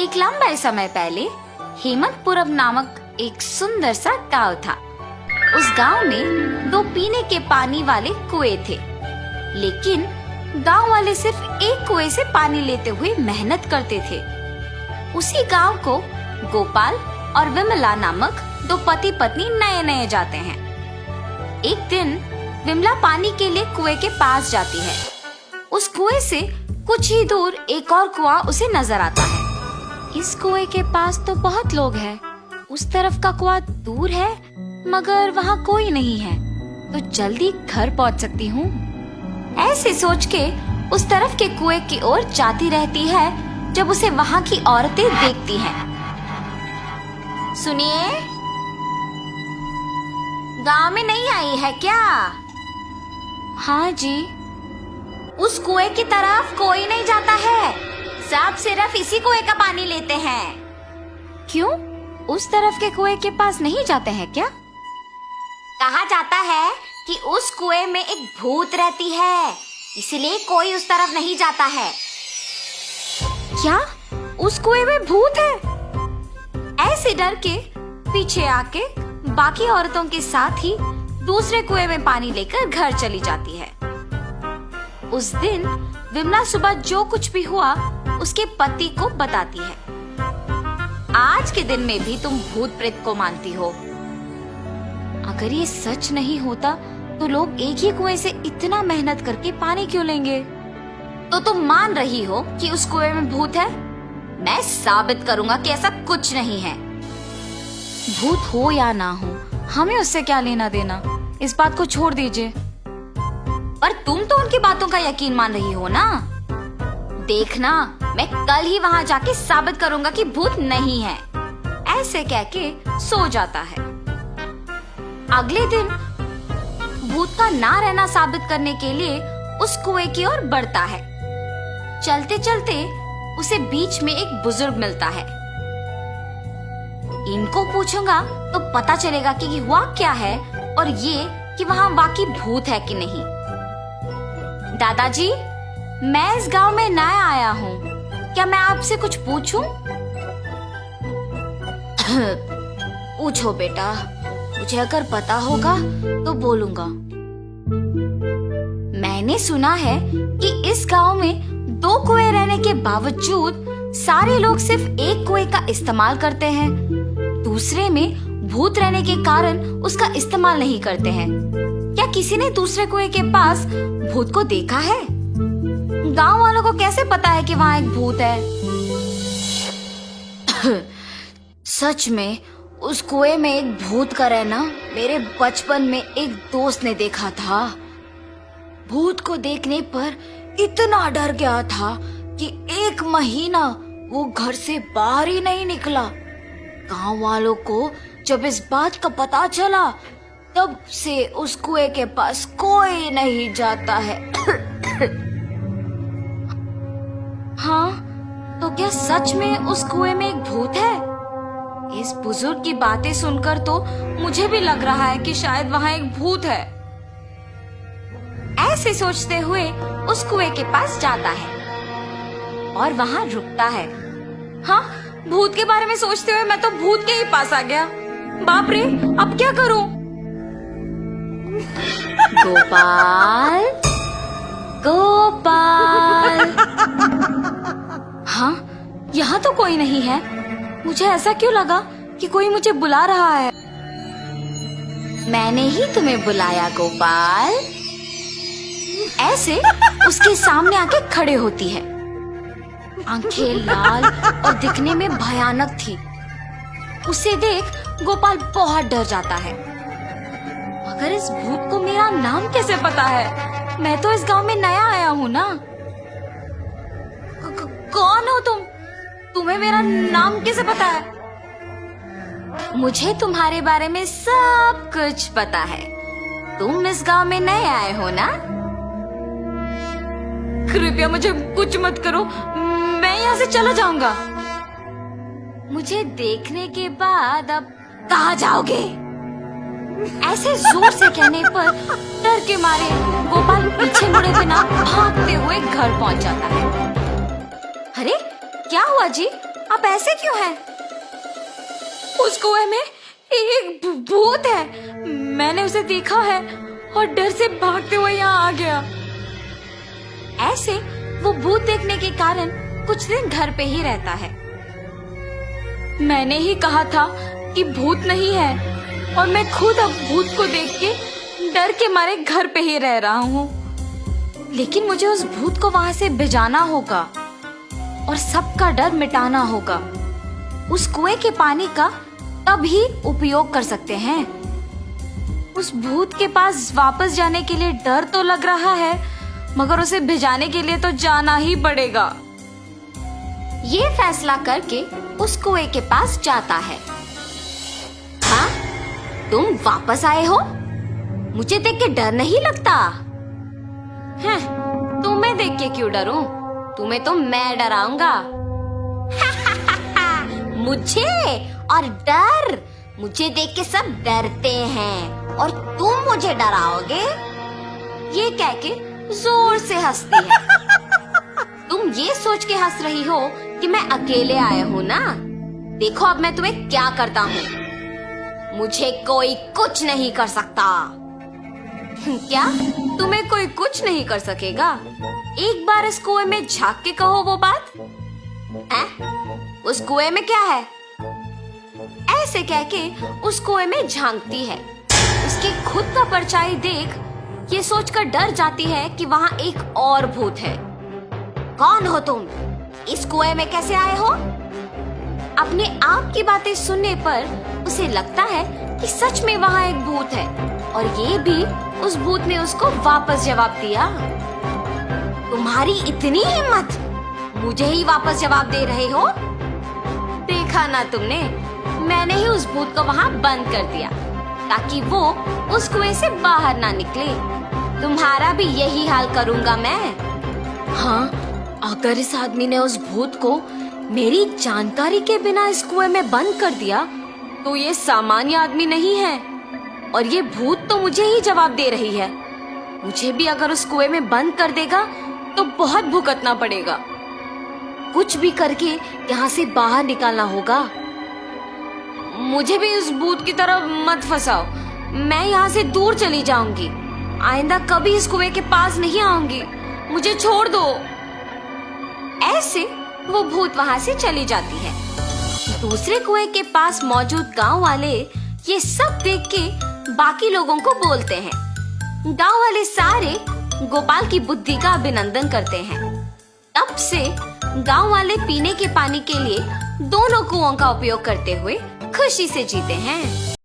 एक लंबे समय पहले हेमंतपुरम नामक एक सुंदर सा गांव था। उस गांव में 2 पीने के पानी वाले कुएं थे, लेकिन गांव वाले सिर्फ एक कुएं से पानी लेते हुए मेहनत करते थे। उसी गांव को गोपाल और विमला नामक 2 पति पत्नी नए नए जाते हैं। एक दिन विमला पानी के लिए कुएं के पास जाती है। उस कुएं से कुछ ही दूर एक और कुआं उसे नजर आता है। इस कुएं के पास तो बहुत लोग हैं, उस तरफ का कुआं दूर है मगर वहाँ कोई नहीं है, तो जल्दी घर पहुँच सकती हूँ। ऐसे सोच के उस तरफ के कुएं की ओर जाती रहती है जब उसे वहाँ की औरतें देखती हैं। सुनिए, गांव में नहीं आई है क्या? हाँ जी। उस कुएं की तरफ कोई नहीं जाता है, सब सिर्फ इसी कुएं का पानी लेते हैं। क्यों? उस तरफ के कुएं के पास नहीं जाते हैं क्या? कहा जाता है कि उस कुएं में एक भूत रहती है, इसलिए कोई उस तरफ नहीं जाता है। क्या उस कुएं में भूत है? ऐसे डर के पीछे आके बाकी औरतों के साथ ही दूसरे कुएं में पानी लेकर घर चली जाती है। उस दिन विमला सुबह जो कुछ भी हुआ उसके पति को बताती है। आज के दिन में भी तुम भूत प्रेत को मानती हो। अगर ये सच नहीं होता तो लोग एक ही कुएं से इतना मेहनत करके पानी क्यों लेंगे? तो तुम मान रही हो कि उस कुएं में भूत है? मैं साबित करूंगा कि ऐसा कुछ नहीं है। भूत हो या ना हो, हमें उससे क्या लेना देना, इस बात को छोड़ दीजिए। पर तुम तो उनकी बातों का यकीन मान रही हो ना? देखना, मैं कल ही वहाँ जाके साबित करूंगा कि भूत नहीं है। ऐसे कह के सो जाता है। अगले दिन भूत का ना रहना साबित करने के लिए उस कुएं की ओर बढ़ता है। चलते चलते उसे बीच में एक बुजुर्ग मिलता है। इनको पूछूंगा तो पता चलेगा कि हुआ क्या है और ये कि वहाँ वाकई भूत है कि नहीं। दादाजी, मैं इस गांव में नया आया हूँ, क्या मैं आपसे कुछ पूछूं? पूछो बेटा, मुझे अगर पता होगा तो बोलूंगा। मैंने सुना है कि इस गांव में 2 कुएं रहने के बावजूद सारे लोग सिर्फ एक कुएं का इस्तेमाल करते हैं, दूसरे में भूत रहने के कारण उसका इस्तेमाल नहीं करते हैं। क्या किसी ने दूसरे कुएं के पास भूत को देखा है? गांव वालों को कैसे पता है कि वहाँ एक भूत है? सच में उस कुएं में एक भूत का रहना मेरे बचपन में एक दोस्त ने देखा था। भूत को देखने पर इतना डर गया था कि 1 महीना वो घर से बाहर ही नहीं निकला। गांव वालों को जब इस बात का पता चला तब से उस कुएं के पास कोई नहीं जाता है। हाँ, तो क्या सच में उस कुएं में एक भूत है? इस बुजुर्ग की बातें सुनकर तो मुझे भी लग रहा है कि शायद वहाँ एक भूत है। ऐसे सोचते हुए उस कुएं के पास जाता है और वहाँ रुकता है। हाँ, भूत के बारे में सोचते हुए मैं तो भूत के ही पास आ गया। बाप रे, अब क्या करूं? गोपाल, गोपाल। हाँ, यहाँ तो कोई नहीं है। मुझे ऐसा क्यों लगा कि कोई मुझे बुला रहा है? मैंने ही तुम्हें बुलाया गोपाल। ऐसे उसके सामने आके खड़े होती है। आंखें लाल और दिखने में भयानक थी। उसे देख गोपाल बहुत डर जाता है। मगर इस भूत को मेरा नाम कैसे पता है? मैं तो इस गांव में नया आया हूँ ना। कौन हो तुम? तुम्हें मेरा नाम कैसे पता है? मुझे तुम्हारे बारे में सब कुछ पता है। तुम इस गांव में नए आए हो ना? कृपया मुझे कुछ मत करो, मैं यहाँ से चला जाऊंगा। मुझे देखने के बाद अब कहाँ जाओगे? ऐसे जोर से कहने पर डर के मारे गोपाल पीछे मुड़े बिना भागते हुए घर पहुंच जाता है। अरे क्या हुआ जी? आप ऐसे क्यों हैं? उस कुएं में एक भूत है। मैंने उसे देखा है और डर से भागते हुए यहाँ आ गया। ऐसे वो भूत देखने के कारण कुछ दिन घर पे ही रहता है। मैंने ही कहा था कि भूत नहीं है और मैं खुद अब भूत को देख के डर के मारे घर पे ही रह रहा हूँ। लेकिन मुझे उस भूत को वहां से भिजाना होगा और सबका डर मिटाना होगा। उस कुएं के पानी का तभी उपयोग कर सकते हैं। उस भूत के पास वापस जाने के लिए डर तो लग रहा है, मगर उसे भिजाने के लिए तो जाना ही पड़ेगा। ये फैसला करके उस कुएं के पास जाता है। हाँ, तुम वापस आए हो? मुझे देख के डर नहीं लगता? हैं, तुम्हें देख के क्यों डरूं? तुम्हें तो मैं डराऊंगा। मुझे और डर? मुझे देख के सब डरते हैं और तुम मुझे डराओगे? ये कह के जोर से हंसती है। तुम ये सोच के हंस रही हो कि मैं अकेले आया हूँ ना? देखो अब मैं तुम्हें क्या करता हूँ। मुझे कोई कुछ नहीं कर सकता। क्या? तुम्हें कोई कुछ नहीं कर सकेगा? एक बार इस कुएं में झांक के कहो वो बात। उस कुएं में क्या है? ऐसे कह के उस कुएं में झांकती है। उसकी खुद का परछाई देख ये सोचकर डर जाती है कि वहाँ एक और भूत है। कौन हो तुम? इस कुएं में कैसे आए हो? अपने आप की बातें सुनने पर उसे लगता है कि सच में वहाँ एक भूत है और ये भी उस भूत ने उसको वापस जवाब दिया। तुम्हारी इतनी हिम्मत, मुझे ही वापस जवाब दे रहे हो? देखा ना तुमने, मैंने ही उस भूत को वहाँ बंद कर दिया ताकि वो उस कुएं से बाहर ना निकले। तुम्हारा भी यही हाल करूँगा मैं। हाँ, अगर इस आदमी ने उस भूत को मेरी जानकारी के बिना इस कुएं में बंद कर दिया तो ये सामान्य आदमी नहीं है और ये भूत तो मुझे ही जवाब दे रही है। मुझे भी अगर उस कुएं में बंद कर देगा तो बहुत भुगतना पड़ेगा। कुछ भी करके यहाँ से बाहर निकालना होगा। मुझे भी उस भूत की तरफ मत फंसाओ। मैं यहाँ से दूर चली जाऊंगी। आइंदा कभी इस कुएं के पास नहीं आऊंगी। मुझे छोड़ दो। ऐसे वो भूत वहाँ से चली जाती है। दूसरे कुएं के पास मौजूद गांव वाले ये सब देख के बाकी लोगों को बोलते हैं। गांव वाले सारे गोपाल की बुद्धि का अभिनंदन करते हैं। तब से गांव वाले पीने के पानी के लिए दोनों कुओं का उपयोग करते हुए खुशी से जीते हैं।